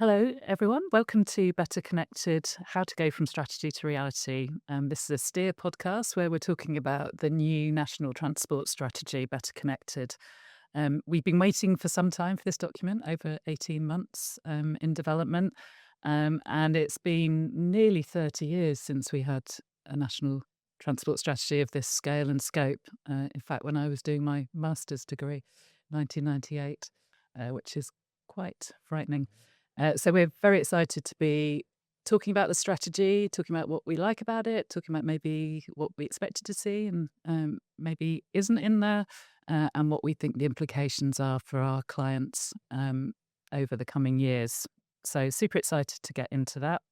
Hello, everyone. Welcome to Better Connected, How to Go from Strategy to Reality. This is a Steer podcast where we're talking about the new National Transport Strategy, Better Connected. We've been waiting for some time for this document, over 18 months in development. And it's been nearly 30 years since we had a national transport strategy of this scale and scope. In fact, when I was doing my master's degree, 1998, which is quite frightening. So we're very excited to be talking about the strategy, talking about what we like about it, talking about maybe what we expected to see and maybe isn't in there, and what we think the implications are for our clients over the coming years. So super excited to get into that.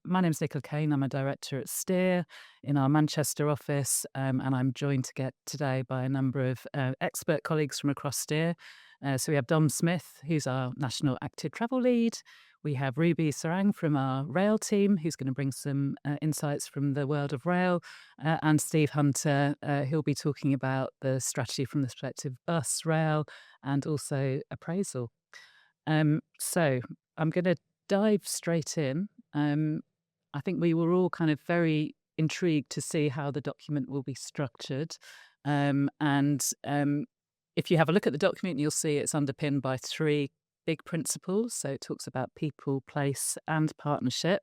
My name's Nicola Kane. I'm a director at Steer in our Manchester office, and I'm joined today by a number of expert colleagues from across Steer. So we have Dom Smith, who's our National Active Travel Lead. We have Rubi Sarang from our rail team, who's going to bring some insights from the world of rail, and Steve Hunter, who'll be talking about the strategy from the perspective of bus, rail, and also appraisal. So I'm going to dive straight in. I think we were all kind of very intrigued to see how the document will be structured. If you have a look at the document, you'll see it's underpinned by three big principles. So it talks about people, place, and partnership,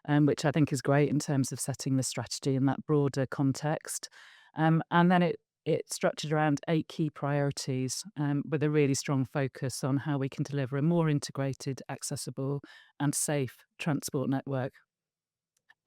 which I think is great in terms of setting the strategy in that broader context. And then it's structured around 8 key priorities with a really strong focus on how we can deliver a more integrated, accessible, and safe transport network.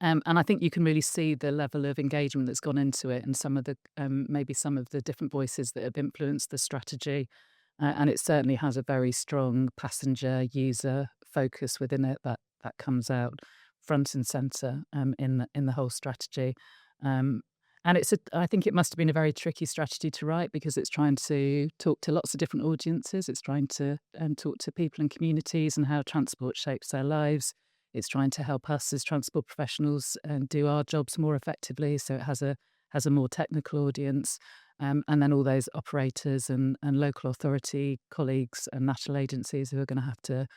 And I think you can really see the level of engagement that's gone into it and some of the maybe some of the different voices that have influenced the strategy. And it certainly has a very strong passenger user focus within it that comes out front and center in the whole strategy. And I think it must have been a very tricky strategy to write because it's trying to talk to lots of different audiences. It's trying to talk to people and communities and how transport shapes their lives. It's trying to help us as transport professionals do our jobs more effectively. So it has a more technical audience, and then all those operators and local authority colleagues and national agencies who are going to have to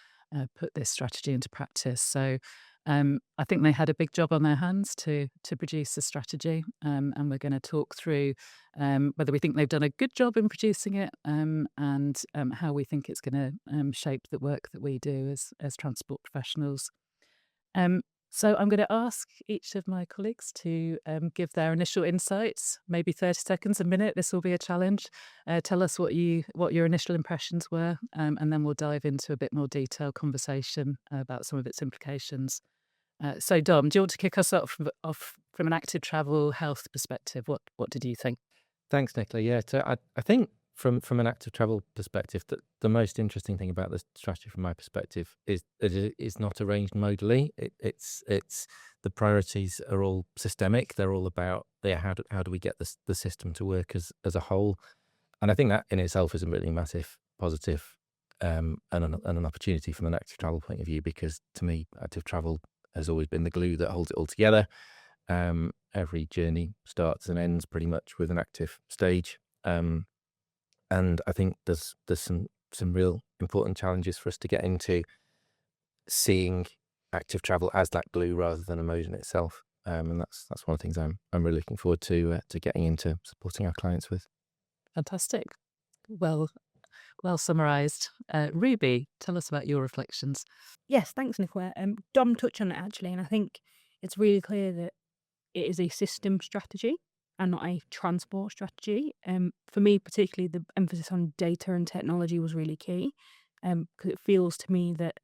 put this strategy into practice. So I think they had a big job on their hands to produce the strategy, and we're going to talk through whether we think they've done a good job in producing it, and how we think it's going to shape the work that we do as transport professionals. Um, so I'm going to ask each of my colleagues to give their initial insights, maybe 30 seconds, a minute. This will be a challenge. Tell us what your initial impressions were, and then we'll dive into a bit more detailed conversation about some of its implications. So Dom, do you want to kick us off from an active travel health perspective? What did you think? Thanks, Nicola. Yeah, so I think from an active travel perspective, that the most interesting thing about the strategy from my perspective is that it is not arranged modally. It's the priorities are all systemic. They're all about how do we get the system to work as a whole, and I think that in itself is a really massive positive and an opportunity from an active travel point of view, because to me, active travel has always been the glue that holds it all together. Every journey starts and ends pretty much with an active stage. And I think there's some real important challenges for us to get into seeing active travel as that glue rather than a mode in itself. And that's one of the things I'm really looking forward to getting into supporting our clients with. Fantastic. Well summarised. Ruby, tell us about your reflections. Yes, thanks, Nicola. Dom touched on it actually, and I think it's really clear that it is a system strategy and not a transport strategy. For me, particularly, the emphasis on data and technology was really key, because it feels to me that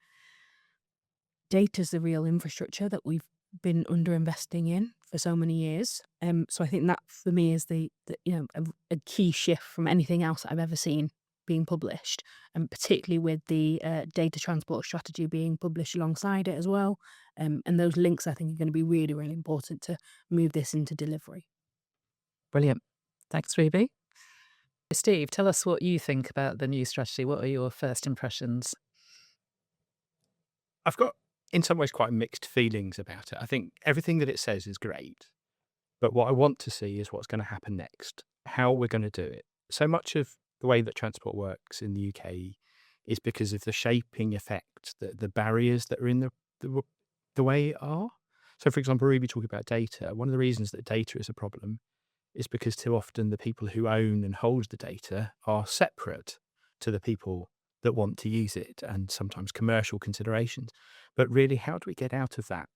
data is the real infrastructure that we've been underinvesting in for so many years. So I think that for me is the a key shift from anything else that I've ever seen being published, and particularly with the data transport strategy being published alongside it as well. And those links, I think, are going to be really, really important to move this into delivery. Brilliant. Thanks, Ruby. Steve, tell us what you think about the new strategy. What are your first impressions? I've got, in some ways, quite mixed feelings about it. I think everything that it says is great, but what I want to see is what's going to happen next, how we're going to do it. So much of the way that transport works in the UK is because of the shaping effect, the barriers that are in the way are. So, for example, Ruby talking about data. One of the reasons that data is a problem is because too often the people who own and hold the data are separate to the people that want to use it, and sometimes commercial considerations. But really, how do we get out of that?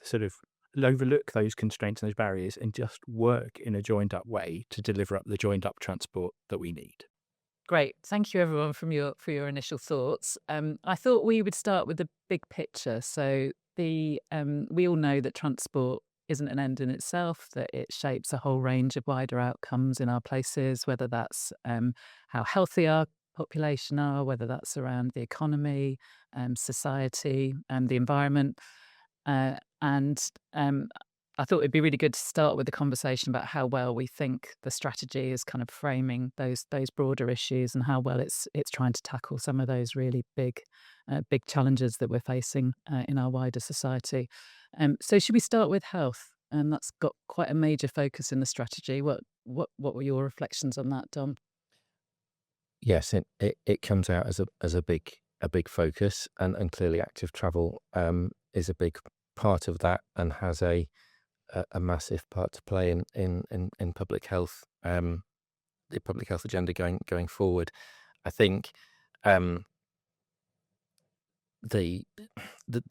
Sort of overlook those constraints and those barriers and just work in a joined up way to deliver up the joined up transport that we need. Great. Thank you, everyone, for your initial thoughts. I thought we would start with the big picture. So we all know that transport isn't an end in itself, that it shapes a whole range of wider outcomes in our places, whether that's how healthy our population are, whether that's around the economy, society, and the environment. And I thought it'd be really good to start with the conversation about how well we think the strategy is kind of framing those broader issues and how well it's trying to tackle some of those really big challenges that we're facing in our wider society. So should we start with health? That's got quite a major focus in the strategy. What were your reflections on that, Dom? Yes, it comes out as a big focus, and clearly active travel is a big part of that and has a massive part to play in public health, the public health agenda going forward. I think the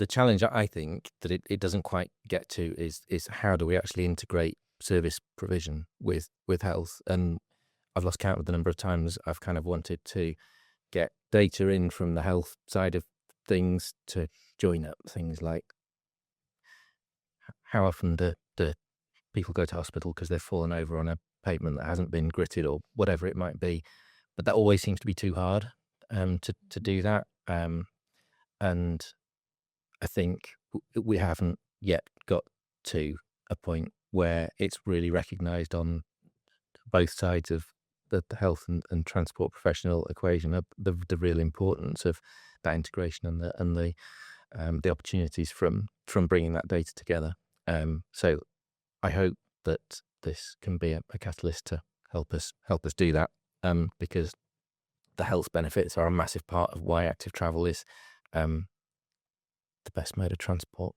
challenge I think that it doesn't quite get to is how do we actually integrate service provision with health. And I've lost count of the number of times I've kind of wanted to get data in from the health side of things to join up things like how often do people go to hospital because they've fallen over on a pavement that hasn't been gritted or whatever it might be. But that always seems to be too hard to do that. And I think we haven't yet got to a point where it's really recognised on both sides of the health and transport professional equation, the real importance of that integration and the opportunities from bringing that data together. So I hope that this can be a catalyst to help us do that, because the health benefits are a massive part of why active travel is the best mode of transport.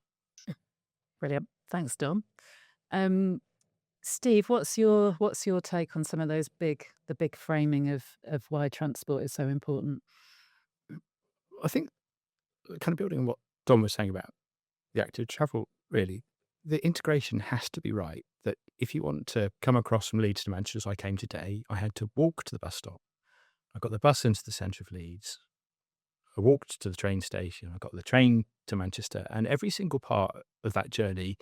Brilliant. Thanks, Dom. Steve, what's your take on some of those big framing of why transport is so important? I think, kind of building on what Don was saying about the active travel, really, the integration has to be right. That if you want to come across from Leeds to Manchester, as I came today, I had to walk to the bus stop. I got the bus into the centre of Leeds. I walked to the train station. I got the train to Manchester, and every single part of that journey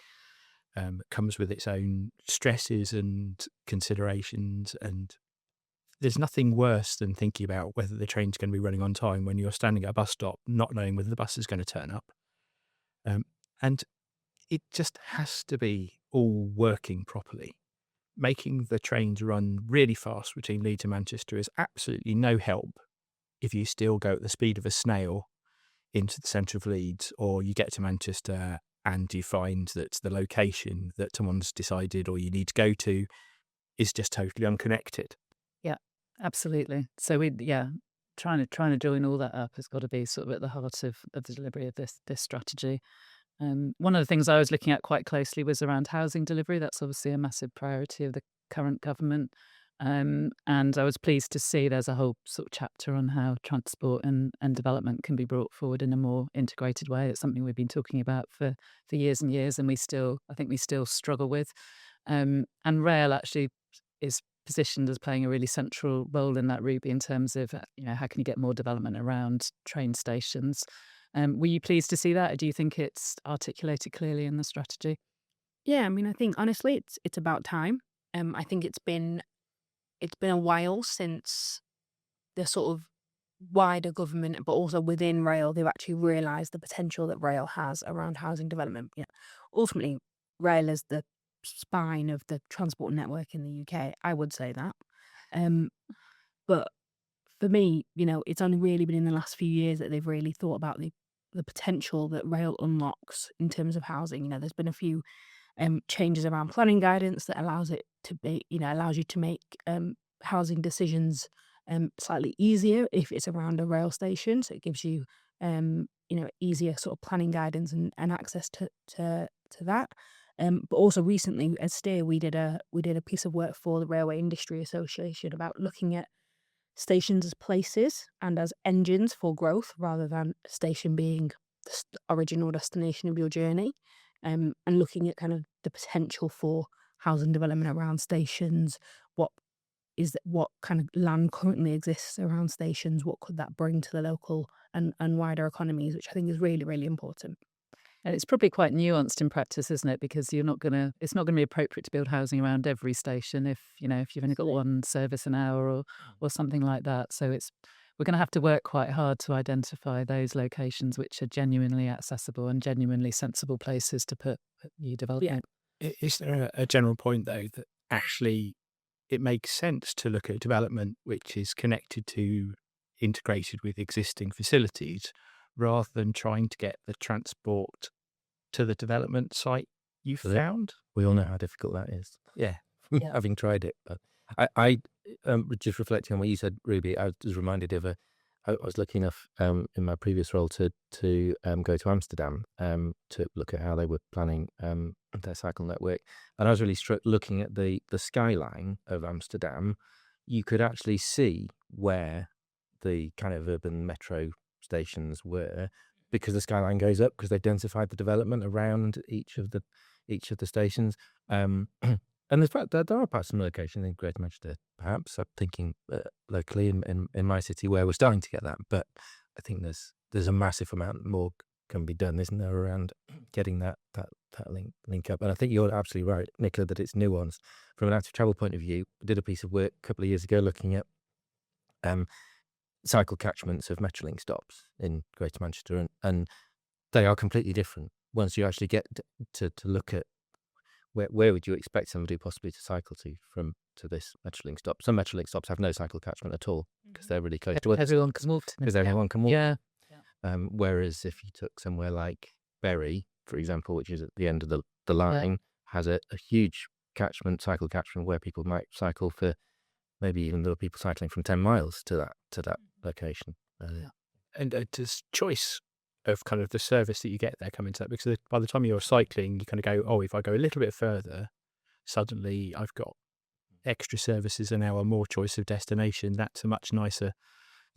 comes with its own stresses and considerations. And there's nothing worse than thinking about whether the train's going to be running on time when you're standing at a bus stop, not knowing whether the bus is going to turn up. And it just has to be all working properly. Making the trains run really fast between Leeds and Manchester is absolutely no help if you still go at the speed of a snail into the centre of Leeds, or you get to Manchester and you find that the location that someone's decided or you need to go to is just totally unconnected. Yeah, absolutely. So trying to join all that up has got to be sort of at the heart of the delivery of this strategy. One of the things I was looking at quite closely was around housing delivery. That's obviously a massive priority of the current government. And I was pleased to see there's a whole sort of chapter on how transport and development can be brought forward in a more integrated way. It's something we've been talking about for years and years, and I think we still struggle with. And rail actually is positioned as playing a really central role in that, Ruby, in terms of how can you get more development around train stations. Were you pleased to see that, or do you think it's articulated clearly in the strategy? Yeah, I mean, I think honestly, it's about time. I think it's been a while since the sort of wider government, but also within rail, they've actually realised the potential that rail has around housing development. Ultimately, rail is the spine of the transport network in the UK. I would say that, but for me, it's only really been in the last few years that they've really thought about the potential that rail unlocks in terms of housing. There's been a few changes around planning guidance that allows it to be, allows you to make housing decisions slightly easier if it's around a rail station. So it gives you, easier sort of planning guidance and access to that. But also recently as Steer, we did a piece of work for the Railway Industry Association about looking at stations as places and as engines for growth rather than a station being the original destination of your journey, and looking at kind of the potential for housing development around stations. What kind of land currently exists around stations? What could that bring to the local and wider economies, which I think is really, really important. And it's probably quite nuanced in practice, isn't it? Because it's not gonna be appropriate to build housing around every station if you've only got one service an hour or something like that. So we're gonna have to work quite hard to identify those locations which are genuinely accessible and genuinely sensible places to put new Yeah. development. Is there a general point, though, that actually it makes sense to look at development which is connected to, integrated with existing facilities, rather than trying to get the transport to the development site you So that- found? We all know how difficult that is, Yeah. Yeah. having tried it. But I just reflecting on what you said, Ruby, I was reminded of I was lucky enough in my previous role to go to Amsterdam to look at how they were planning their cycle network, and I was really struck looking at the skyline of Amsterdam. You could actually see where the kind of urban metro stations were, because the skyline goes up because they've densified the development around each of the stations. And there's there are perhaps some locations in Greater Manchester, perhaps. I'm thinking locally in my city where we're starting to get that, but I think there's a massive amount more can be done, isn't there, around getting that link up. And I think you're absolutely right, Nicola, that it's nuanced. From an active travel point of view, I did a piece of work a couple of years ago looking at cycle catchments of Metrolink stops in Greater Manchester, and they are completely different once you actually get to look at where would you expect somebody possibly to cycle to this Metrolink stop. Some Metrolink stops have no cycle catchment at all because they're really close to us. Everyone can walk to them. Because everyone can walk. Yeah. Whereas if you took somewhere like Bury, for example, which is at the end of the line, has a huge cycle catchment where people might cycle for, maybe even there are people cycling from 10 miles to that location. And does choice of kind of the service that you get there come into that? Because by the time you're cycling, you kind of go, oh, if I go a little bit further, suddenly I've got extra services an hour, more choice of destination. That's a much nicer,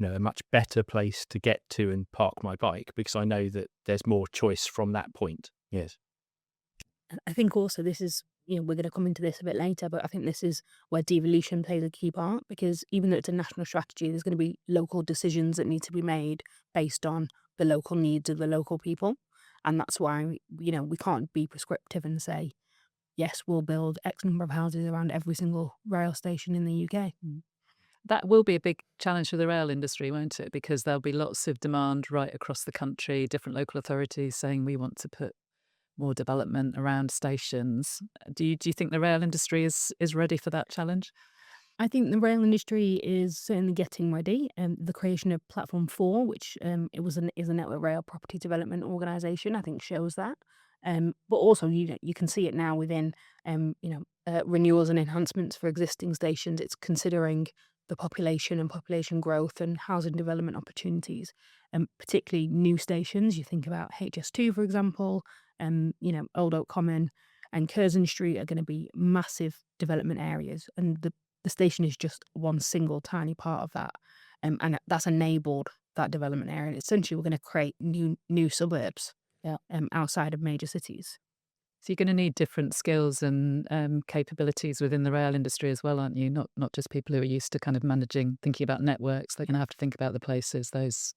a much better place to get to and park my bike, because I know that there's more choice from that point. Yes. And I think also this is, we're going to come into this a bit later, but I think this is where devolution plays a key part, because even though it's a national strategy, there's going to be local decisions that need to be made based on the local needs of the local people. And that's why, we can't be prescriptive and say, yes, we'll build X number of houses around every single rail station in the UK. That will be a big challenge for the rail industry, won't it? Because there'll be lots of demand right across the country, different local authorities saying we want to put more development around stations. Do you think the rail industry is ready for that challenge? I think the rail industry is certainly getting ready. The creation of Platform 4, which is a network rail property development organisation, I think shows that. But also, you can see it now within renewals and enhancements for existing stations. It's considering the population and population growth and housing development opportunities, particularly new stations. You think about HS2, for example, Old Oak Common and Curzon Street are going to be massive development areas, and the station is just one single tiny part of that, and that's enabled that development area. And essentially, we're going to create new suburbs outside of major cities. So you're going to need different skills and capabilities within the rail industry as well, aren't you? Not just people who are used to kind of thinking about networks. They're going to have to think about the places those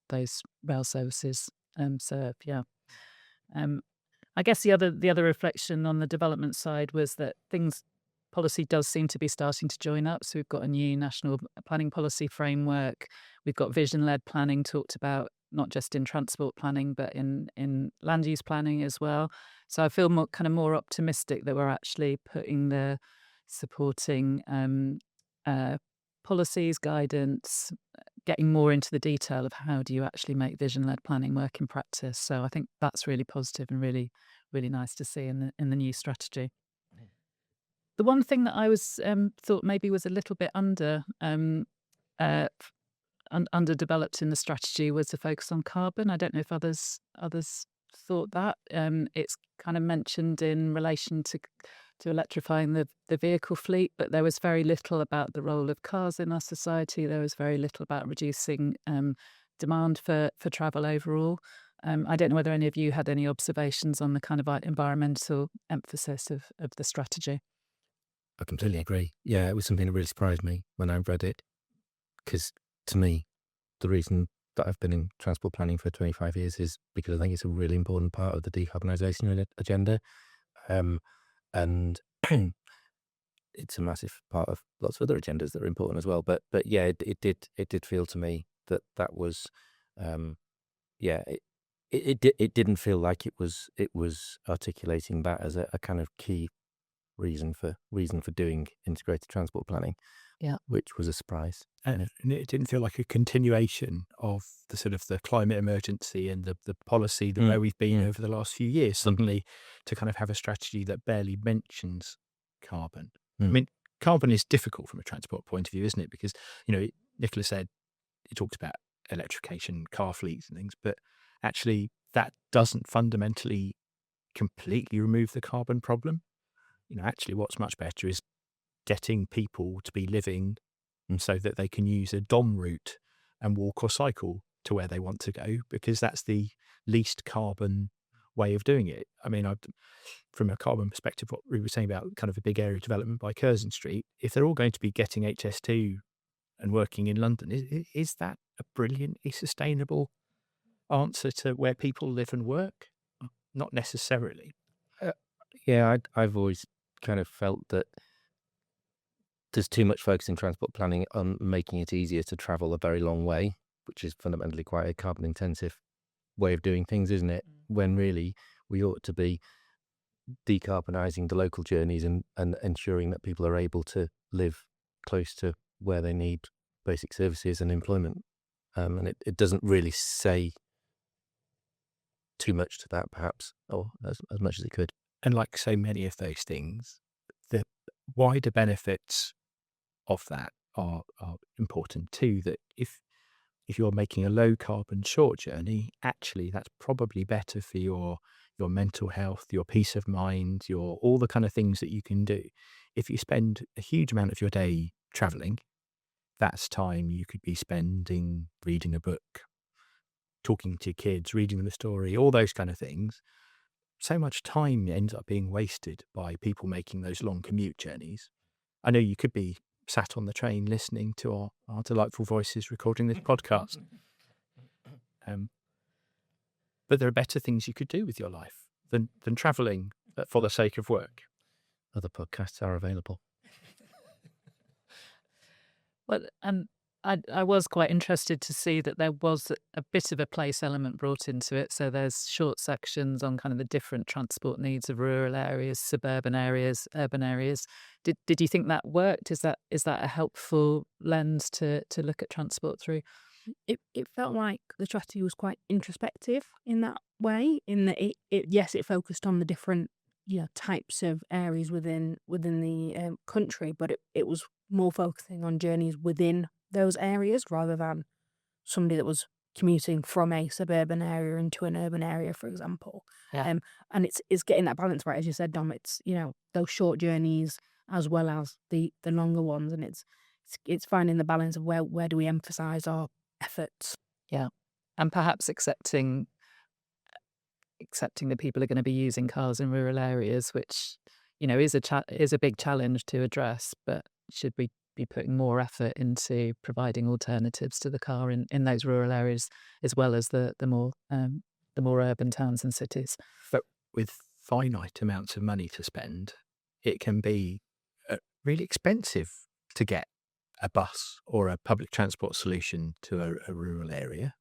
rail services serve. Yeah. I guess the other reflection on the development side was that policy does seem to be starting to join up. So we've got a new national planning policy framework. We've got vision-led planning talked about, not just in transport planning, but in land use planning as well. So I feel more optimistic that we're actually putting the supporting policies, guidance, getting more into the detail of how do you actually make vision-led planning work in practice. So I think that's really positive and really, really nice to see in the new strategy. The one thing that I was thought maybe was a little bit under underdeveloped in the strategy was the focus on carbon. I don't know if others thought that. It's kind of mentioned in relation to electrifying the vehicle fleet, but there was very little about the role of cars in our society. There was very little about reducing demand for travel overall. I don't know whether any of you had any observations on the kind of environmental emphasis of the strategy. I completely agree. Yeah, it was something that really surprised me when I read it, because to me, the reason that I've been in transport planning for 25 years is because I think it's a really important part of the decarbonisation agenda. And it's a massive part of lots of other agendas that are important as well. But yeah, it did feel to me that was, yeah, it didn't feel like it was articulating that as a kind of key reason for doing integrated transport planning. Yeah. Which was a surprise. And it didn't feel like a continuation of the sort of the climate emergency and the policy where we've been over the last few years, suddenly to kind of have a strategy that barely mentions carbon. I mean, carbon is difficult from a transport point of view, isn't it? Because, Nicola said, he talks about electrification, car fleets and things, but actually that doesn't fundamentally completely remove the carbon problem. Actually what's much better is getting people to be living so that they can use a DOM route and walk or cycle to where they want to go, because that's the least carbon way of doing it. I mean, from a carbon perspective, what we were saying about kind of a big area development by Curzon Street, if they're all going to be getting HS2 and working in London, is that a brilliantly sustainable answer to where people live and work? Not necessarily. Yeah, I've always kind of felt that there's too much focus in transport planning on making it easier to travel a very long way, which is fundamentally quite a carbon intensive way of doing things, isn't it? When really we ought to be decarbonising the local journeys and ensuring that people are able to live close to where they need basic services and employment. And it doesn't really say too much to that, perhaps, or as much as it could. And like so many of those things, the wider benefits of that are important too. That if you're making a low carbon short journey, actually that's probably better for your mental health, your peace of mind, all the kind of things that you can do. If you spend a huge amount of your day traveling, that's time you could be spending reading a book, talking to your kids, reading them a story, all those kind of things. So much time ends up being wasted by people making those long commute journeys. I know you could be sat on the train listening to our delightful voices recording this podcast. But there are better things you could do with your life than travelling for the sake of work. Other podcasts are available. Well, I was quite interested to see that there was a bit of a place element brought into it. So there's short sections on kind of the different transport needs of rural areas, suburban areas, urban areas. Did you think that worked? Is that a helpful lens to look at transport through? It felt like the strategy was quite introspective in that way, in that it focused on the different types of areas within the country, but it was more focusing on journeys within those areas rather than somebody that was commuting from a suburban area into an urban area, for example. Yeah. And it's getting that balance right, as you said, Dom. It's those short journeys as well as the longer ones, and it's finding the balance of where do we emphasize our efforts. Yeah, and perhaps accepting that people are going to be using cars in rural areas, which is a big challenge to address, but should we be putting more effort into providing alternatives to the car in those rural areas as well as the more urban towns and cities? But with finite amounts of money to spend, it can be really expensive to get a bus or a public transport solution to a rural area.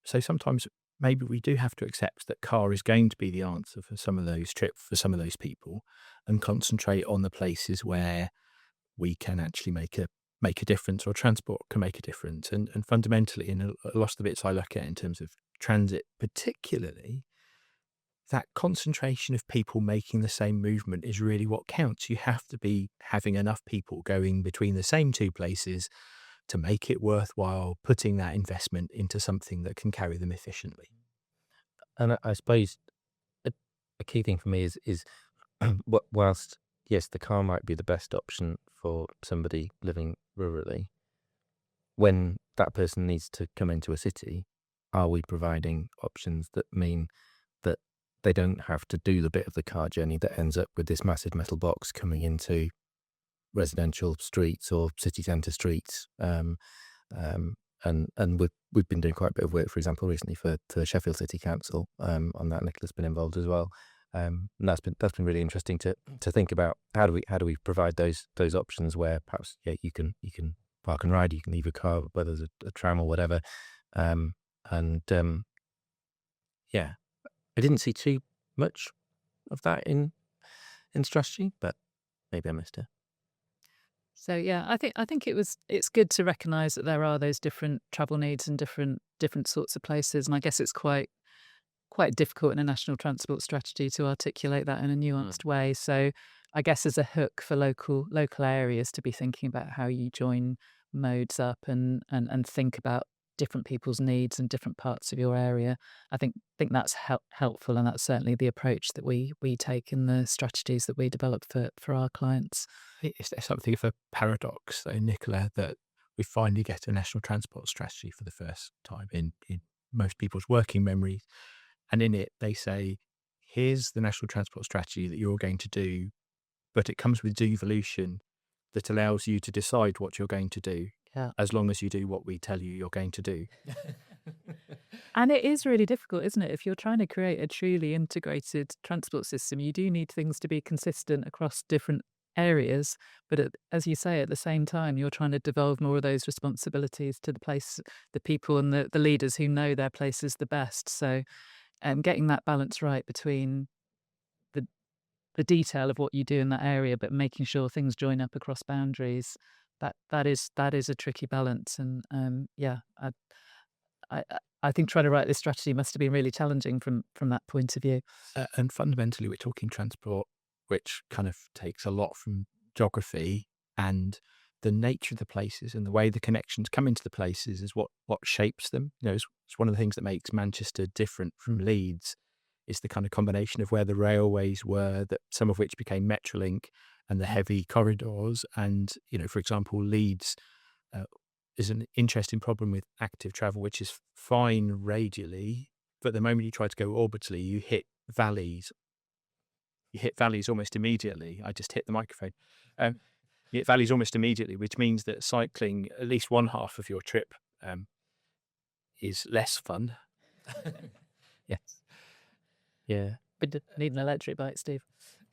So sometimes maybe we do have to accept that car is going to be the answer for some of those trips for some of those people, and concentrate on the places where we can actually make a difference, or transport can make a difference. And fundamentally, in a lot of the bits I look at in terms of transit particularly, that concentration of people making the same movement is really what counts. You have to be having enough people going between the same two places to make it worthwhile putting that investment into something that can carry them efficiently. And I suppose a key thing for me is whilst, yes, the car might be the best option for somebody living rurally, when that person needs to come into a city, are we providing options that mean that they don't have to do the bit of the car journey that ends up with this massive metal box coming into residential streets or city centre streets? And we've been doing quite a bit of work, for example, recently for Sheffield City Council on that. Nicola's been involved as well, and that's been really interesting to think about how do we provide those options where perhaps you can park and ride, you can leave your car, whether it's a tram or whatever, I didn't see too much of that in strategy, but maybe I missed it. So yeah, I think it's good to recognise that there are those different travel needs and different sorts of places, and I guess it's quite difficult in a national transport strategy to articulate that in a nuanced way. So I guess as a hook for local areas to be thinking about how you join modes up and think about different people's needs and different parts of your area. I think that's helpful, and that's certainly the approach that we take in the strategies that we develop for our clients. Is there something of a paradox, though, Nicola, that we finally get a national transport strategy for the first time in most people's working memories? And in it, they say, here's the national transport strategy that you're going to do, but it comes with devolution that allows you to decide what you're going to do, as long as you do what we tell you you're going to do. And it is really difficult, isn't it? If you're trying to create a truly integrated transport system, you do need things to be consistent across different areas. But as you say, at the same time, you're trying to devolve more of those responsibilities to the people and the leaders who know their places the best. So getting that balance right between the detail of what you do in that area, but making sure things join up across boundaries, that is a tricky balance. And I think trying to write this strategy must have been really challenging from that point of view. And fundamentally, we're talking transport, which kind of takes a lot from geography, and the nature of the places and the way the connections come into the places is what shapes them. It's one of the things that makes Manchester different from Leeds, is the kind of combination of where the railways were, that some of which became Metrolink, and the heavy corridors. And for example, Leeds is an interesting problem with active travel, which is fine radially, but the moment you try to go orbitally, you hit valleys. You hit valleys almost immediately. I just hit the microphone. You hit valleys almost immediately, which means that cycling at least one half of your trip is less fun. Yes. Yeah. But need an electric bike, Steve.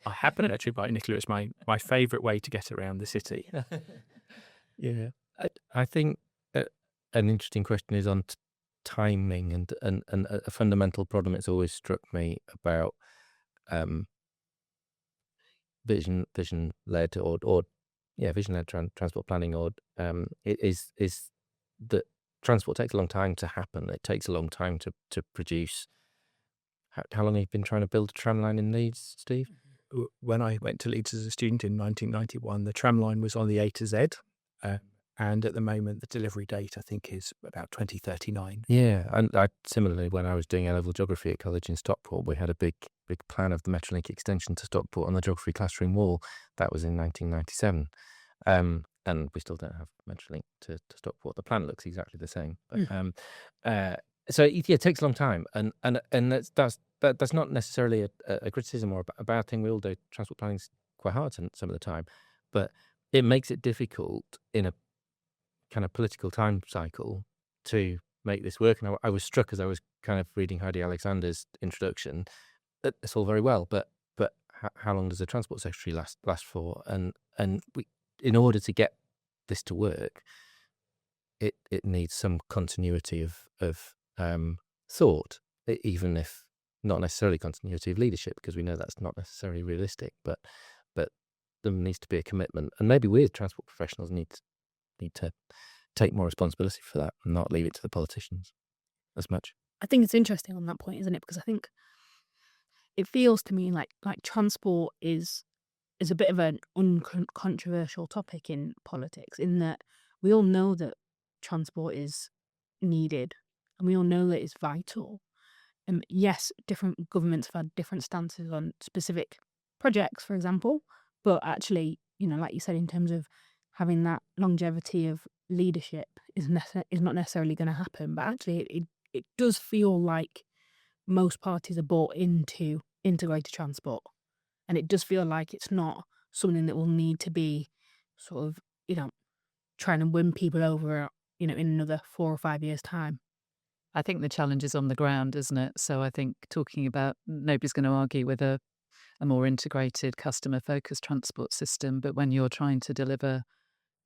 I have an electric bike, Nicola. It's my favourite way to get around the city. Yeah. I think an interesting question is on timing, and a fundamental problem it's always struck me about vision-led or vision-led transport planning, or it is that transport takes a long time to happen. It takes a long time to produce. How long have you been trying to build a tram line in Leeds, Steve? When I went to Leeds as a student in 1991, the tram line was on the A to Z. And at the moment, the delivery date, I think, is about 2039. Yeah, and similarly, when I was doing A-level geography at college in Stockport, we had a big plan of the Metrolink extension to Stockport on the geography classroom wall. That was in 1997. And we still don't have Metrolink to Stockport. The plan looks exactly the same. But, so it takes a long time, and that's not necessarily a criticism or a bad thing. We all do transport planning quite hard some of the time, but it makes it difficult in a kind of political time cycle to make this work. And I was struck as I was kind of reading Heidi Alexander's introduction that it's all very well, but how long does a transport secretary last for? And we, in order to get this to work, it needs some continuity of thought, even if not necessarily continuity of leadership, because we know that's not necessarily realistic. But there needs to be a commitment, and maybe we as transport professionals need to take more responsibility for that and not leave it to the politicians as much. I think it's interesting on that point, isn't it? Because I think it feels to me like transport is a bit of an uncontroversial topic in politics, in that we all know that transport is needed, and we all know that it's vital. Yes, different governments have had different stances on specific projects, for example, but actually, like you said, in terms of having that longevity of leadership is not necessarily going to happen. But actually, it does feel like most parties are bought into integrated transport, and it does feel like it's not something that will need to be sort of trying to win people over, in another 4 or 5 years' time. I think the challenge is on the ground, isn't it? So I think talking about nobody's going to argue with a more integrated, customer-focused transport system, but when you're trying to deliver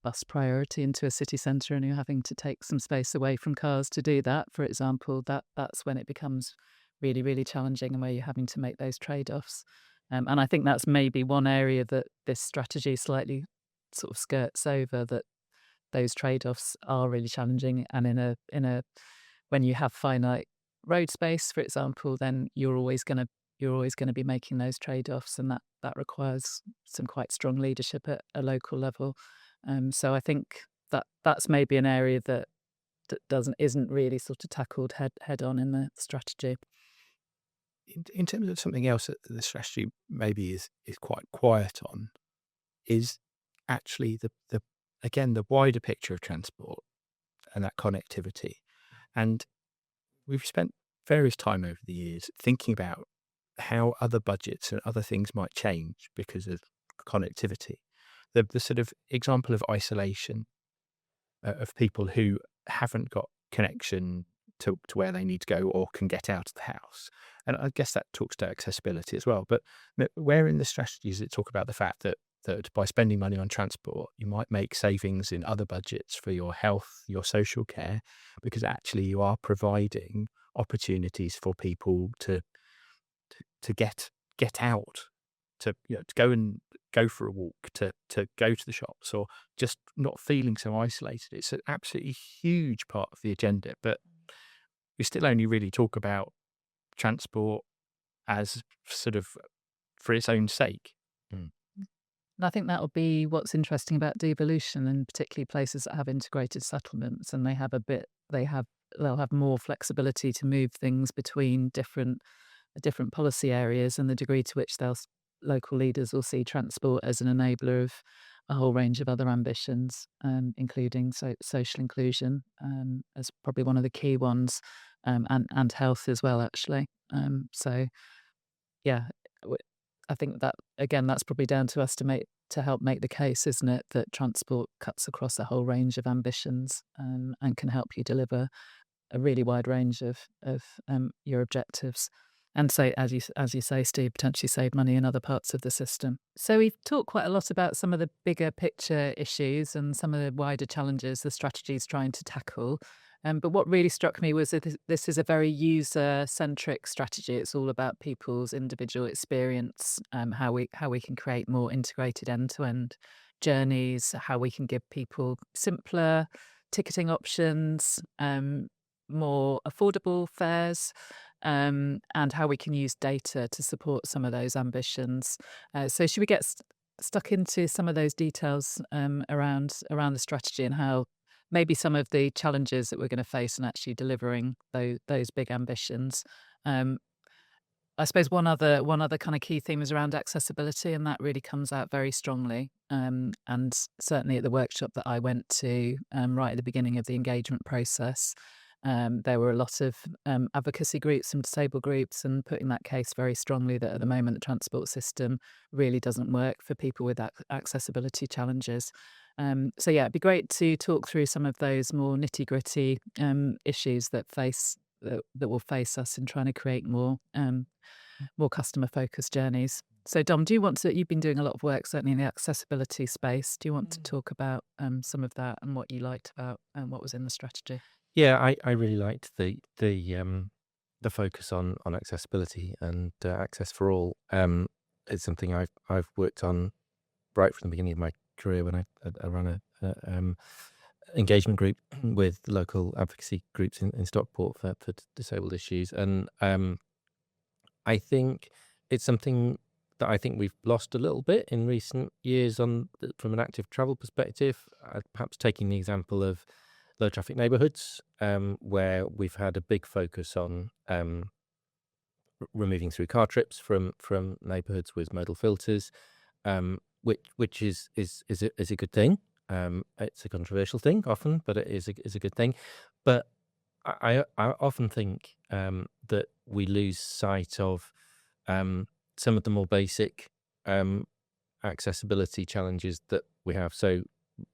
bus priority into a city centre and you're having to take some space away from cars to do that, for example, that's when it becomes really, really challenging and where you're having to make those trade-offs. And I think that's maybe one area that this strategy slightly sort of skirts over, that those trade-offs are really challenging. And in a when you have finite road space, for example, then you're always going to be making those trade-offs, and that requires some quite strong leadership at a local level. So I think that's maybe an area that isn't really sort of tackled head on in the strategy. In terms of something else that the strategy maybe is quite quiet on, is actually the wider picture of transport and that connectivity. And we've spent various time over the years thinking about how other budgets and other things might change because of connectivity. The sort of example of isolation of people who haven't got connection to where they need to go or can get out of the house. And I guess that talks to accessibility as well. But where in the strategies it talk about the fact that by spending money on transport, you might make savings in other budgets for your health, your social care, because actually you are providing opportunities for people to get out, to go for a walk, to go to the shops, or just not feeling so isolated. It's an absolutely huge part of the agenda, but we still only really talk about transport as sort of for its own sake. And I think that'll be what's interesting about devolution, and particularly places that have integrated settlements, and they'll have more flexibility to move things between different policy areas, and the degree to which local leaders will see transport as an enabler of a whole range of other ambitions, including social inclusion as probably one of the key ones, and health as well, actually. So, yeah, I think that, again, that's probably down to us to help make the case, isn't it, that transport cuts across a whole range of ambitions, and can help you deliver a really wide range of your objectives. And so, as you say, Steve, potentially save money in other parts of the system. So we've talked quite a lot about some of the bigger picture issues and some of the wider challenges the strategy is trying to tackle. But what really struck me was that this is a very user-centric strategy. It's all about people's individual experience, how we can create more integrated end-to-end journeys, how we can give people simpler ticketing options, more affordable fares, and how we can use data to support some of those ambitions. So should we get stuck into some of those details around the strategy and how maybe some of the challenges that we're going to face in actually delivering those big ambitions? I suppose one other kind of key theme is around accessibility, and that really comes out very strongly. And certainly at the workshop that I went to right at the beginning of the engagement process, there were a lot of advocacy groups and disabled groups, and putting that case very strongly that at the moment the transport system really doesn't work for people with accessibility challenges. So yeah, it'd be great to talk through some of those more nitty-gritty issues that will face us in trying to create more customer-focused journeys. So Dom, you've been doing a lot of work certainly in the accessibility space. Do you want to talk about some of that and what you liked about what was in the strategy? Yeah, I really liked the focus on accessibility and access for all. It's something I've worked on right from the beginning of my career when I ran a engagement group with local advocacy groups in Stockport for disabled issues, and I think it's something that I think we've lost a little bit in recent years from an active travel perspective. Perhaps taking the example of low traffic neighbourhoods, where we've had a big focus on removing through car trips from neighbourhoods with modal filters, which is a good thing. It's a controversial thing often, but it is a good thing. But I often think that we lose sight of some of the more basic accessibility challenges that we have. So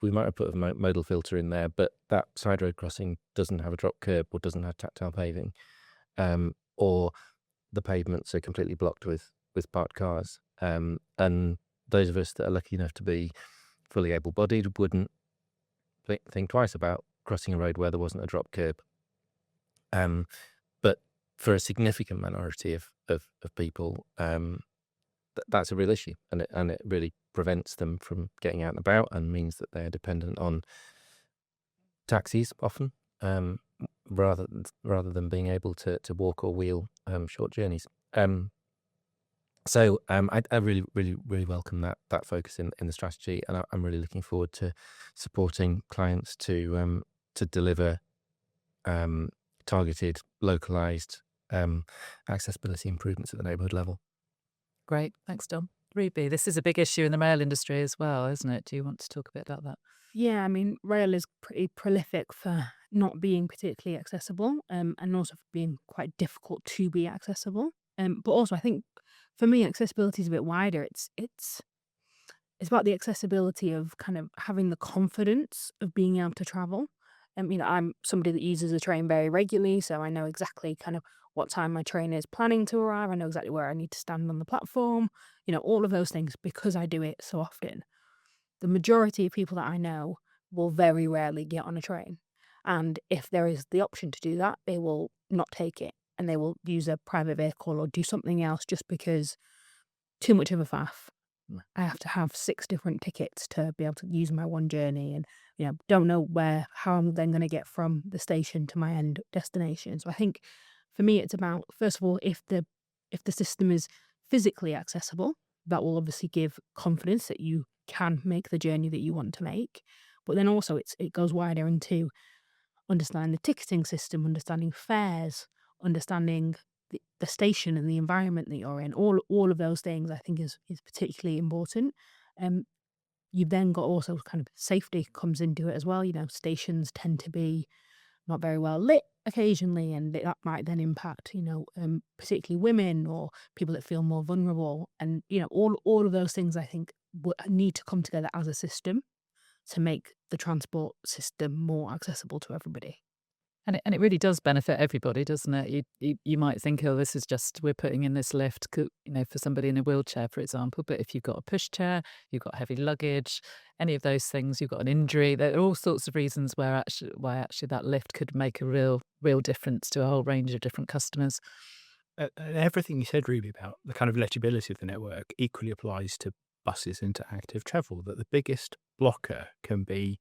we might have put a modal filter in there, but that side road crossing doesn't have a drop curb or doesn't have tactile paving, or the pavements are completely blocked with parked cars. And those of us that are lucky enough to be fully able-bodied wouldn't think twice about crossing a road where there wasn't a drop curb. But for a significant minority of people, that's a real issue, and it really prevents them from getting out and about, and means that they're dependent on taxis often, rather than being able to walk or wheel short journeys. So I really welcome that focus in the strategy, and I'm really looking forward to supporting clients to deliver targeted, localized accessibility improvements at the neighbourhood level. Great. Thanks, Dom. Ruby, this is a big issue in the rail industry as well, isn't it? Do you want to talk a bit about that? Yeah, I mean, rail is pretty prolific for not being particularly accessible, and also for being quite difficult to be accessible. But also, I think for me, accessibility is a bit wider. It's about the accessibility of kind of having the confidence of being able to travel. I'm somebody that uses the train very regularly, so I know exactly kind of what time my train is planning to arrive. I know exactly where I need to stand on the platform, all of those things because I do it so often. The majority of people that I know will very rarely get on a train. And if there is the option to do that, they will not take it and they will use a private vehicle or do something else just because too much of a faff. I have to have 6 different tickets to be able to use my one journey, and don't know how I'm then going to get from the station to my end destination. So I think for me it's about, first of all, if the system is physically accessible, that will obviously give confidence that you can make the journey that you want to make. But then also it goes wider into understanding the ticketing system, understanding fares, understanding the station and the environment that you're in. All of those things I think is particularly important. You've then got also kind of safety comes into it as well. Stations tend to be not very well lit occasionally, and that might then impact, particularly women or people that feel more vulnerable. And, all of those things I think need to come together as a system to make the transport system more accessible to everybody. And it really does benefit everybody, doesn't it? You might think, oh, this is just, we're putting in this lift, for somebody in a wheelchair, for example. But if you've got a pushchair, you've got heavy luggage, any of those things, you've got an injury, there are all sorts of reasons why actually that lift could make a real difference to a whole range of different customers. Everything you said, Ruby, about the kind of legibility of the network equally applies to buses into active travel, that the biggest blocker can be,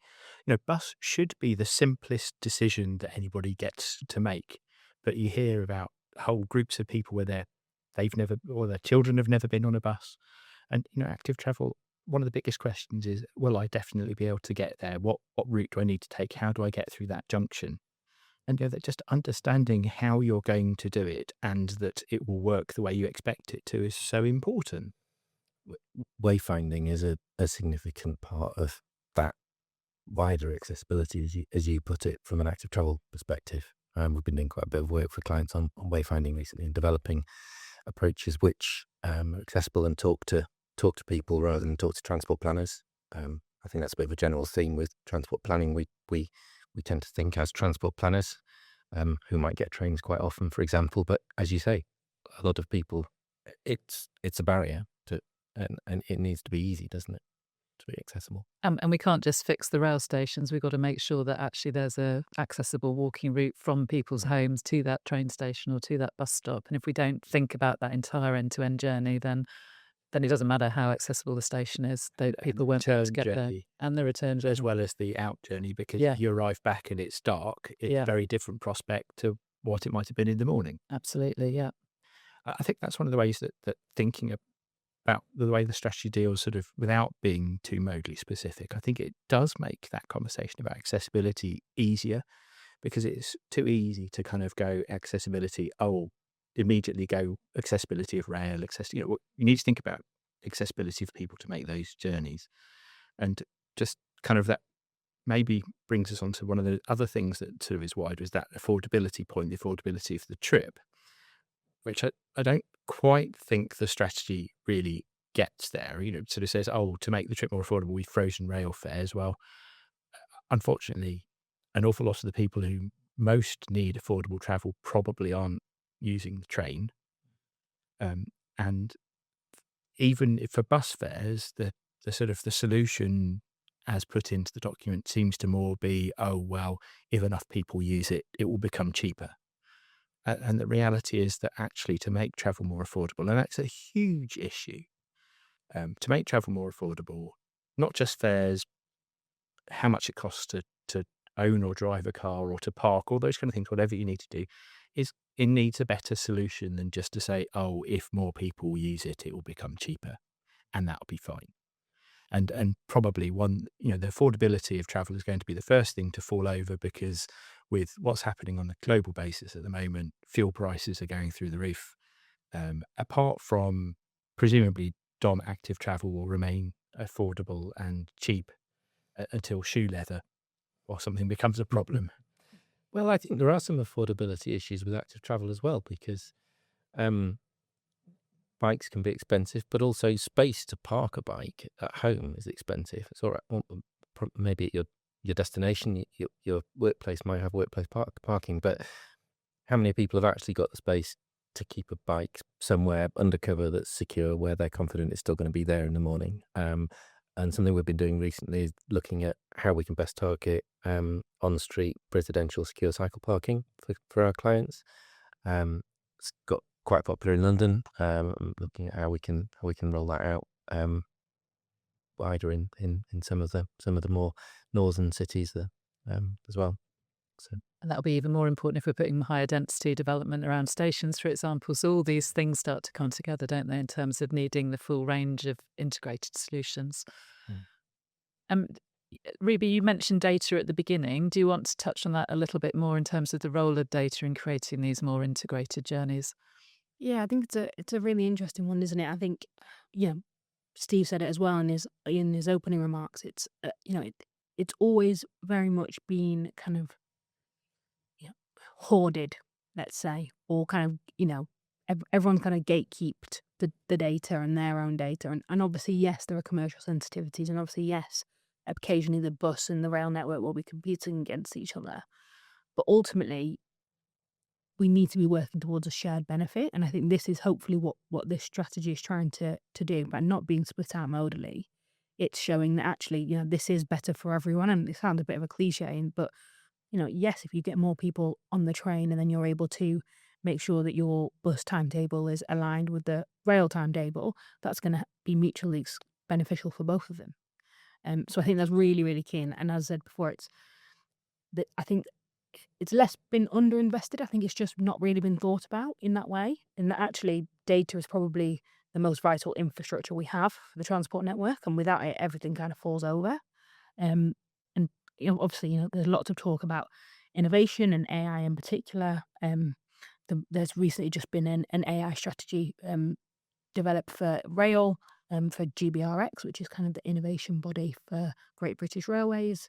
bus should be the simplest decision that anybody gets to make. But you hear about whole groups of people where they've never, or their children have never been on a bus. And, active travel, one of the biggest questions is, will I definitely be able to get there? What route do I need to take? How do I get through that junction? And that just understanding how you're going to do it and that it will work the way you expect it to is so important. Wayfinding is a significant part of that wider accessibility, as you put it, from an active travel perspective. We've been doing quite a bit of work for clients on wayfinding recently and developing approaches which are accessible and talk to people rather than talk to transport planners. I think that's a bit of a general theme with transport planning. We tend to think as transport planners, who might get trains quite often, for example. But as you say, a lot of people, it's a barrier to, and it needs to be easy, doesn't it, to be accessible. And we can't just fix the rail stations. We've got to make sure that actually there's a accessible walking route from people's homes to that train station or to that bus stop. And if we don't think about that entire end-to-end journey, then it doesn't matter how accessible the station is. People won't be able to get there. And the return journey. As well as the out journey, because Yeah. you arrive back and it's dark. It's Yeah. a very different prospect to what it might have been in the morning. Absolutely, yeah. I think that's one of the ways that thinking about the way the strategy deals sort of without being too modally specific, I think it does make that conversation about accessibility easier, because it's too easy to kind of go accessibility, immediately go accessibility of rail, you need to think about accessibility for people to make those journeys. And just kind of that maybe brings us on to one of the other things that sort of is wider, is that affordability point, the affordability of the trip, which I don't quite think the strategy really gets there. It sort of says, to make the trip more affordable, we've frozen rail fares. Well, unfortunately, an awful lot of the people who most need affordable travel probably aren't using the train. And even for bus fares, the sort of the solution as put into the document seems to more be, if enough people use it, it will become cheaper. And the reality is that actually to make travel more affordable, and that's a huge issue, to make travel more affordable, not just fares, how much it costs to own or drive a car or to park, all those kind of things, whatever you need to do, is it needs a better solution than just to say, if more people use it, it will become cheaper, and that'll be fine. And probably the affordability of travel is going to be the first thing to fall over, because with what's happening on a global basis at the moment, fuel prices are going through the roof. Apart from presumably Dom, active travel will remain affordable and cheap until shoe leather or something becomes a problem. Well, I think there are some affordability issues with active travel as well, because bikes can be expensive, but also space to park a bike at home is expensive. It's all right. Well, maybe at your destination, your workplace might have workplace parking, but how many people have actually got the space to keep a bike somewhere undercover that's secure, where they're confident it's still going to be there in the morning? And something we've been doing recently is looking at how we can best target on-street residential secure cycle parking for our clients. It's got quite popular in London. Looking at how we can roll that out wider in some of the more northern cities there as well. So. And that'll be even more important if we're putting higher density development around stations, for example. So all these things start to come together, don't they, in terms of needing the full range of integrated solutions. Ruby, you mentioned data at the beginning. Do you want to touch on that a little bit more in terms of the role of data in creating these more integrated journeys? Yeah, I think it's a really interesting one, isn't it? I think, Steve said it as well in his opening remarks. It's it's always very much been kind of hoarded, let's say, or kind of everyone's kind of gatekeeped the data and their own data, and obviously yes, there are commercial sensitivities, and obviously yes, occasionally the bus and the rail network will be competing against each other, but ultimately we need to be working towards a shared benefit. And I think this is hopefully what this strategy is trying to do. By not being split out modally, it's showing that actually, this is better for everyone. And it sounds a bit of a cliche, but, yes, if you get more people on the train and then you're able to make sure that your bus timetable is aligned with the rail timetable, that's going to be mutually beneficial for both of them. So I think that's really, really key. And as I said before, I think it's less been underinvested. I think it's just not really been thought about in that way. And that actually data is probably the most vital infrastructure we have for the transport network. And without it, everything kind of falls over. And obviously, there's lots of talk about innovation and AI in particular. There's recently just been an AI strategy developed for rail, for GBRX, which is kind of the innovation body for Great British Railways.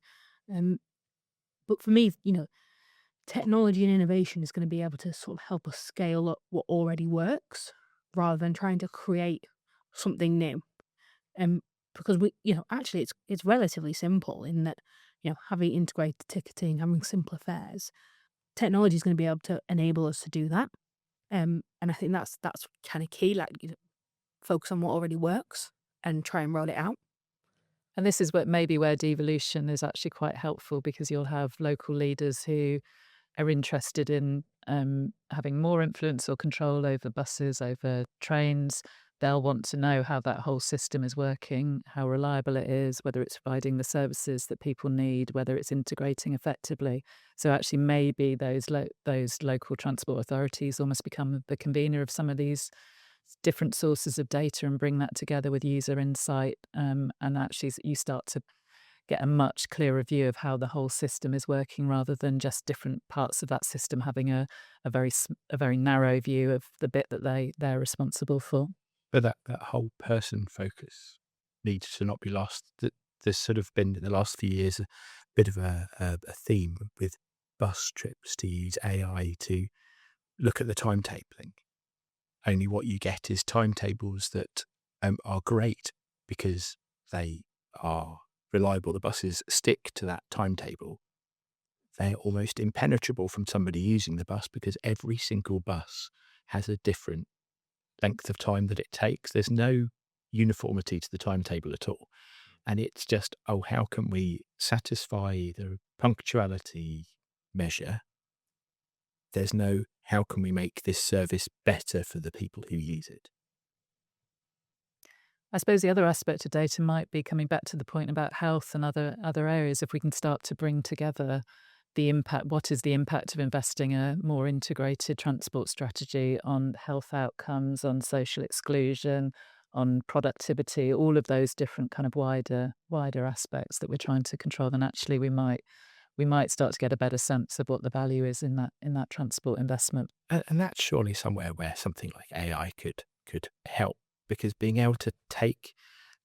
But for me, technology and innovation is going to be able to sort of help us scale up what already works rather than trying to create something new. Because actually it's relatively simple in that, having integrated ticketing, having simpler fares, technology is going to be able to enable us to do that. And I think that's kind of key, focus on what already works and try and roll it out. And this is where devolution is actually quite helpful, because you'll have local leaders who are interested in having more influence or control over buses, over trains. They'll want to know how that whole system is working, how reliable it is, whether it's providing the services that people need, whether it's integrating effectively. So actually maybe those local transport authorities almost become the convener of some of these different sources of data and bring that together with user insight, and actually you start to get a much clearer view of how the whole system is working rather than just different parts of that system having a very narrow view of the bit that they're responsible for. But that whole person focus needs to not be lost. There's sort of been in the last few years a bit of a theme with bus trips to use AI to look at the timetabling. Only what you get is timetables that are great because they are reliable. The buses stick to that timetable. They're almost impenetrable from somebody using the bus because every single bus has a different length of time that it takes. There's no uniformity to the timetable at all. And it's just, how can we satisfy the punctuality measure? There's no, how can we make this service better for the people who use it? I suppose the other aspect of data might be coming back to the point about health and other areas. If we can start to bring together the impact, what is the impact of investing a more integrated transport strategy on health outcomes, on social exclusion, on productivity, all of those different kind of wider aspects that we're trying to control, then actually we might start to get a better sense of what the value is in that transport investment. And that's surely somewhere where something like AI could help, because being able to take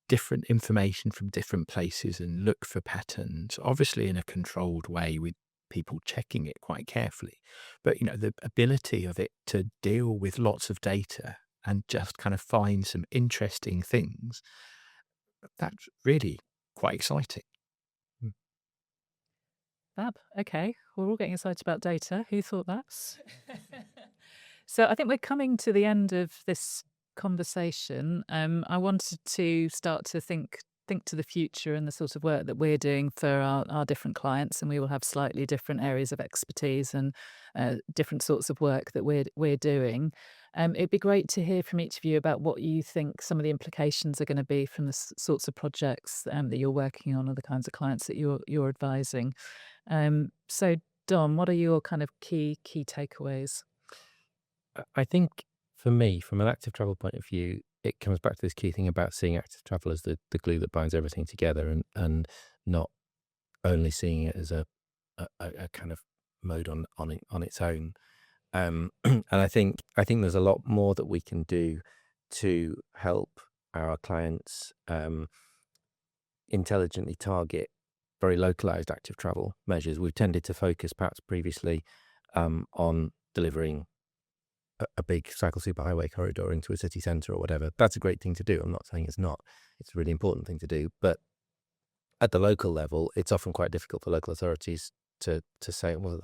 different information from different places and look for patterns, obviously in a controlled way with people checking it quite carefully, but the ability of it to deal with lots of data and just kind of find some interesting things, that's really quite exciting. Fab. Okay. We're all getting excited about data. Who thought that? So I think we're coming to the end of this conversation. I wanted to start to think to the future and the sort of work that we're doing for our different clients, and we will have slightly different areas of expertise and different sorts of work that we're doing. It'd be great to hear from each of you about what you think some of the implications are going to be from the sorts of projects that you're working on, or the kinds of clients that you're advising. So, Dom, what are your kind of key takeaways? I think for me, from an active travel point of view, it comes back to this key thing about seeing active travel as the glue that binds everything together, and not only seeing it as a kind of mode on its own. And I think there's a lot more that we can do to help our clients intelligently target very localized active travel measures. We've tended to focus perhaps previously on delivering a big cycle superhighway corridor into a city centre or whatever. That's a great thing to do. I'm not saying it's not. It's a really important thing to do. But at the local level, it's often quite difficult for local authorities to say, well,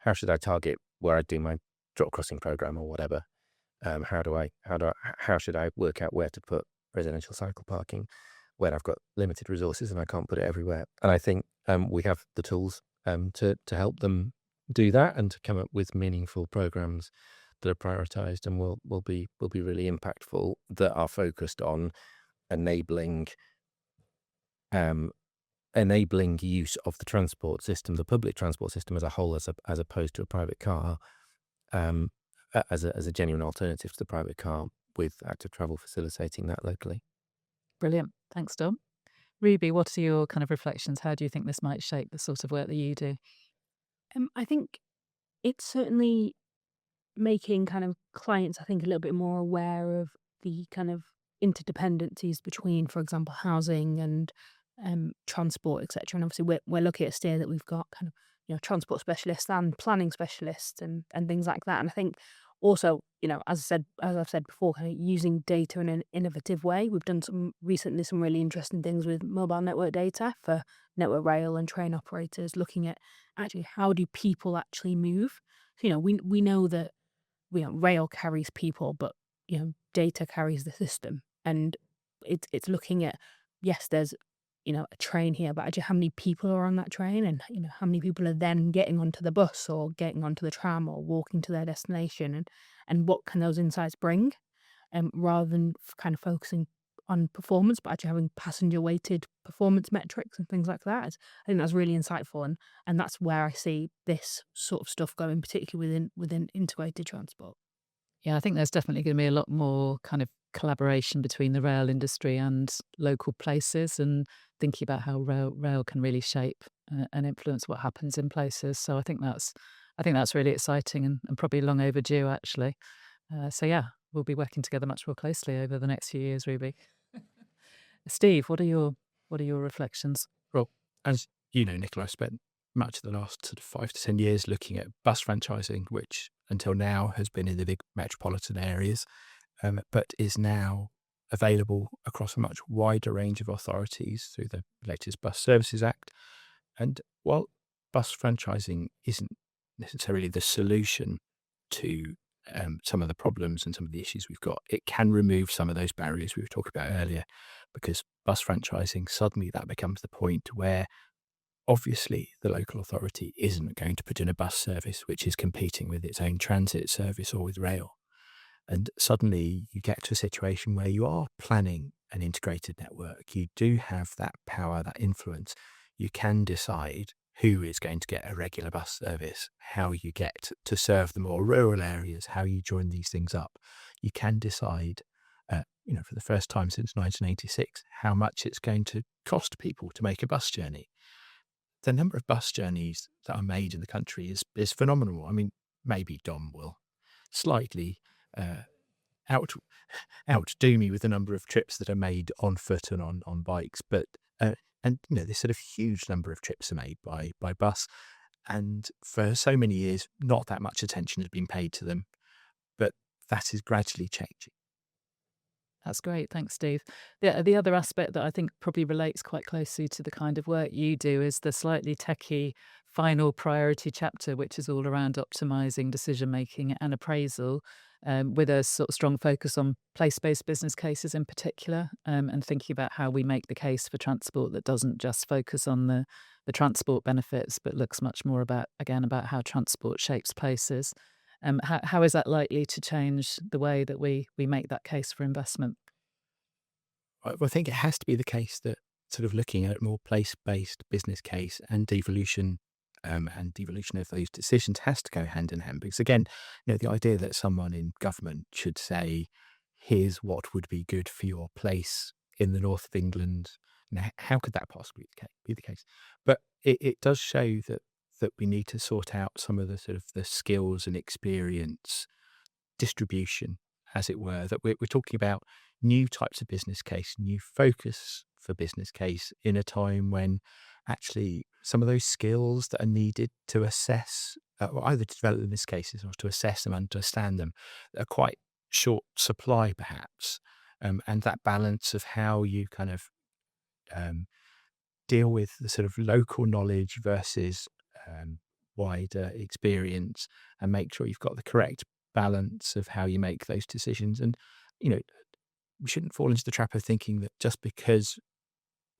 how should I target where I do my drop crossing program or whatever? How should I work out where to put residential cycle parking when I've got limited resources and I can't put it everywhere? And I think we have the tools to help them do that and to come up with meaningful programs that are prioritized and will be really impactful, that are focused on enabling use of the transport system, the public transport system as a whole, as opposed to a private car, as a genuine alternative to the private car, with active travel facilitating that locally. Brilliant. Thanks, Dom. Ruby, what are your kind of reflections? How do you think this might shape the sort of work that you do? I think it's certainly making kind of clients, I think, a little bit more aware of the kind of interdependencies between, for example, housing and transport, etc. And obviously, we're lucky at Steer that we've got kind of transport specialists and planning specialists and things like that. And I think also, as I've said before, kind of using data in an innovative way. We've done some really interesting things with mobile network data for network rail and train operators, looking at actually how do people actually move. So, we know that rail carries people, but data carries the system, and it's looking at, yes, there's a train here, but actually how many people are on that train, and how many people are then getting onto the bus or getting onto the tram or walking to their destination, and what can those insights bring, rather than kind of focusing on performance, but actually having passenger weighted performance metrics and things like that. I think that's really insightful, and that's where I see this sort of stuff going, particularly within integrated transport. Yeah, I think there's definitely going to be a lot more kind of collaboration between the rail industry and local places, and thinking about how rail can really shape and influence what happens in places. So I think that's really exciting, and probably long overdue actually. So yeah, we'll be working together much more closely over the next few years, Ruby. Steve, what are your reflections? Well, as you know, Nicola, I spent much of the last sort of 5 to 10 years looking at bus franchising, which until now has been in the big metropolitan areas, but is now available across a much wider range of authorities through the latest Bus Services Act. And while bus franchising isn't necessarily the solution to some of the problems and some of the issues we've got, it can remove some of those barriers we were talking about earlier, because bus franchising, suddenly that becomes the point where obviously the local authority isn't going to put in a bus service which is competing with its own transit service or with rail. And suddenly you get to a situation where you are planning an integrated network. You do have that power, that influence. You can decide who is going to get a regular bus service, how you get to serve the more rural areas, how you join these things up. You can decide, for the first time since 1986, how much it's going to cost people to make a bus journey. The number of bus journeys that are made in the country is phenomenal. I mean, maybe Dom will slightly uh, out outdo me with the number of trips that are made on foot and on bikes, but this sort of huge number of trips are made by bus, and for so many years, not that much attention has been paid to them, but that is gradually changing. That's great. Thanks, Steve. The other aspect that I think probably relates quite closely to the kind of work you do is the slightly techie final priority chapter, which is all around optimizing decision making and appraisal, with a sort of strong focus on place based business cases in particular, and thinking about how we make the case for transport that doesn't just focus on the transport benefits, but looks much more about, again, about how transport shapes places. How is that likely to change the way that we make that case for investment? I think it has to be the case that sort of looking at a more place-based business case and devolution of those decisions has to go hand in hand. Because again, the idea that someone in government should say, "Here's what would be good for your place in the north of England," now, how could that possibly be the case? But it does show that we need to sort out some of the sort of the skills and experience distribution, as it were, that we're talking about new types of business case, new focus for business case in a time when actually some of those skills that are needed to assess, or either to develop the business cases or to assess them, understand them, are quite short supply perhaps. And that balance of how you kind of um, deal with the sort of local knowledge versus um, wider experience, and make sure you've got the correct balance of how you make those decisions. And, you know, we shouldn't fall into the trap of thinking that just because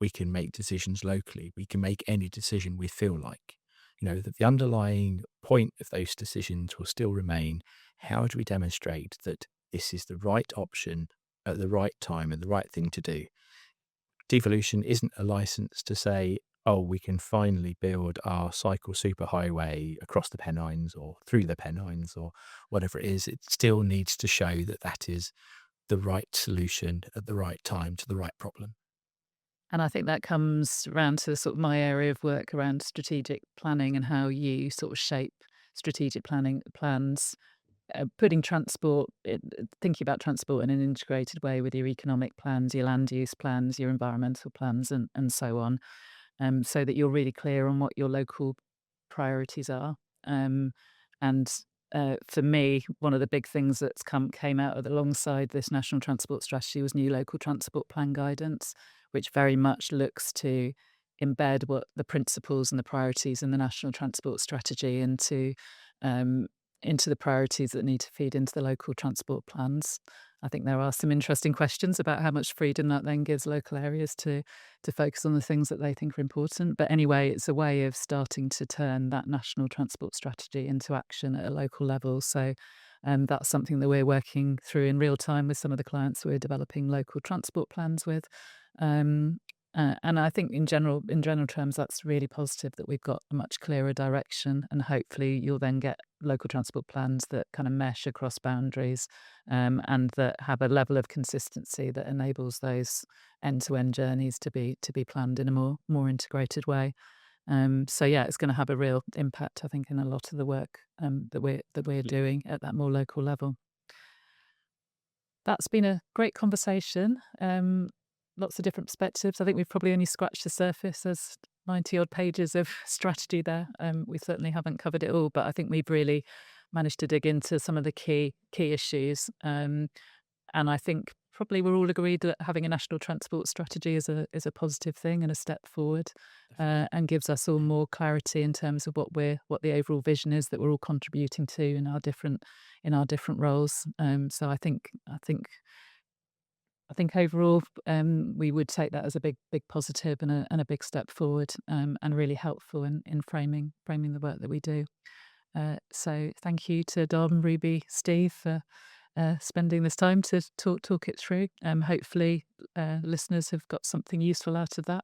we can make decisions locally, we can make any decision we feel like. That the underlying point of those decisions will still remain: how do we demonstrate that this is the right option at the right time and the right thing to do? Devolution isn't a license to say, oh, we can finally build our cycle superhighway across the Pennines or through the Pennines or whatever it is. It still needs to show that that is the right solution at the right time to the right problem. And I think that comes around to sort of my area of work around strategic planning and how you sort of shape strategic planning plans, putting thinking about transport in an integrated way with your economic plans, your land use plans, your environmental plans, and so on, so that you're really clear on what your local priorities are. And for me, one of the big things that's came out of alongside this national transport strategy was new local transport plan guidance, which very much looks to embed what the principles and the priorities in the national transport strategy um, into the priorities that need to feed into the local transport plans. I think there are some interesting questions about how much freedom that then gives local areas to focus on the things that they think are important. But anyway, it's a way of starting to turn that national transport strategy into action at a local level. So that's something that we're working through in real time with some of the clients we're developing local transport plans with. Um, And I think in general terms, that's really positive that we've got a much clearer direction, and hopefully you'll then get local transport plans that kind of mesh across boundaries, and that have a level of consistency that enables those end-to-end journeys to be planned in a more integrated way. So yeah, it's going to have a real impact, I think, in a lot of the work that we're doing at that more local level. That's been a great conversation. Lots of different perspectives. I think we've probably only scratched the surface. There's 90 odd pages of strategy there. We certainly haven't covered it all, but I think we've really managed to dig into some of the key issues. And I think probably we're all agreed that having a national transport strategy is a positive thing and a step forward, and gives us all more clarity in terms of what the overall vision is that we're all contributing to in our different roles. So I think overall, we would take that as a big positive and a big step forward, and really helpful in framing the work that we do. So thank you to Dom, Ruby, Steve for spending this time to talk it through. Hopefully, listeners have got something useful out of that.